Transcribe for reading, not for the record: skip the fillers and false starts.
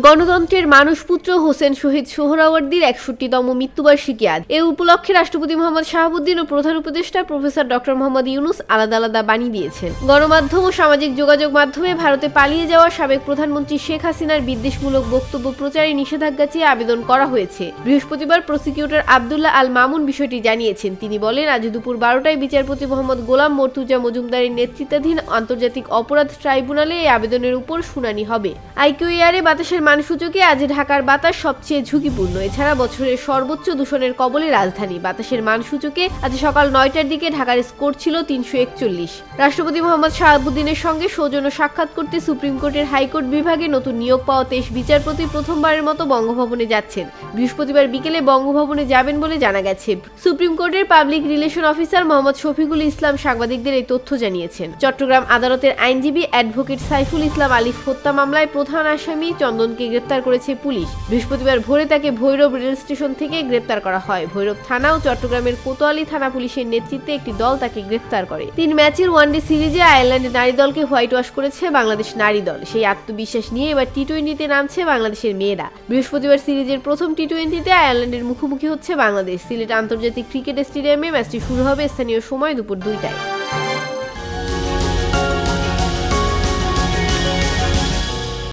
গণতন্ত্রের মানসপুত্র হোসেন শহীদ সোহরাওয়ার্দীর ৬১তম মৃত্যুবার্ষিকী আজ। এ উপলক্ষে রাষ্ট্রপতি মোহাম্মদ শাহাবুদ্দিন ও প্রধান উপদেষ্টা প্রফেসর ডক্টর মোহাম্মদ ইউনুস আলাদা আলাদা বাণী দিয়েছেন। গণমাধ্যম ও সামাজিক যোগাযোগ মাধ্যমে ভারতে পালিয়ে যাওয়া সাবেক প্রধানমন্ত্রী শেখ হাসিনার বিদ্বেষমূলক বক্তব্য প্রচারে নিষেধাজ্ঞা চেয়ে আবেদন করা হয়েছে। বৃহস্পতিবার প্রসিকিউটর আব্দুল্লাহ আল মামুন বিষয়টি জানিয়েছেন। তিনি বলেন, আজ দুপুর ১২টায় বিচারপতি মোহাম্মদ গোলাম মর্তুজা মজুমদারের নেতৃত্বাধীন আন্তর্জাতিক অপরাধ ট্রাইব্যুনালে এই আবেদনের উপর শুনানি হবে। আইকিউএআরে বাতাসের মানসূচকে আজ ঢাকার বাতাস সবচেয়ে ঝুঁকিপূর্ণ। এছাড়া বছরের সর্বোচ্চ দূষণের কবলে রাজধানী। বাতাসের মানসূচকে আজ সকাল ৯টার দিকে ঢাকার স্কোর ছিল ৩৪১। রাষ্ট্রপতি মোহাম্মদ শাহাবুদ্দিনের সঙ্গে সৌজন্য সাক্ষাৎ করতে সুপ্রিম কোর্টের হাইকোর্ট বিভাগে নতুন নিয়োগ পাওয়া ২৩ বিচারপতি প্রথমবারের মতো বঙ্গভবনে যাচ্ছেন। বৃহস্পতিবার বিকেলে বঙ্গভবনে যাবেন বলে জানা গেছে। সুপ্রিম কোর্টের public relation officer Mohammad Shafiqul Islam সাংবাদিকদের এই তথ্য জানিয়েছেন। চট্টগ্রাম আদালতের আইনজীবী অ্যাডভোকেট সাইফুল ইসলাম আলিফ হত্যা মামলায় প্রধান আসামি চন্দনকে গ্রেপ্তার করেছে পুলিশ। বৃহস্পতিবার ভোরে তাকে ভৈরব রেল স্টেশন থেকে গ্রেপ্তার করা হয়। ভৈরব থানা ও চট্টগ্রামের কোতোয়ালি থানা পুলিশের নেতৃত্বে একটি দল তাকে গ্রেপ্তার করে। ৩ ম্যাচের ওয়ানডে সিরিজে আয়ারল্যান্ডের নারী দলকে হোয়াইট ওয়াশ করেছে বাংলাদেশ নারী দল। সেই আত্মবিশ্বাস নিয়ে এবার টি-20তে নামছে বাংলাদেশের মেয়েরা। বৃহস্পতিবার সিরিজের প্রথম টি-20তে আয়ারল্যান্ডের মুখোমুখি হচ্ছে বাংলাদেশ। সিলেট আন্তর্জাতিক ক্রিকেট স্টেডিয়ামে ম্যাচটি শুরু হবে স্থানীয় সময় দুপুর ২টায়।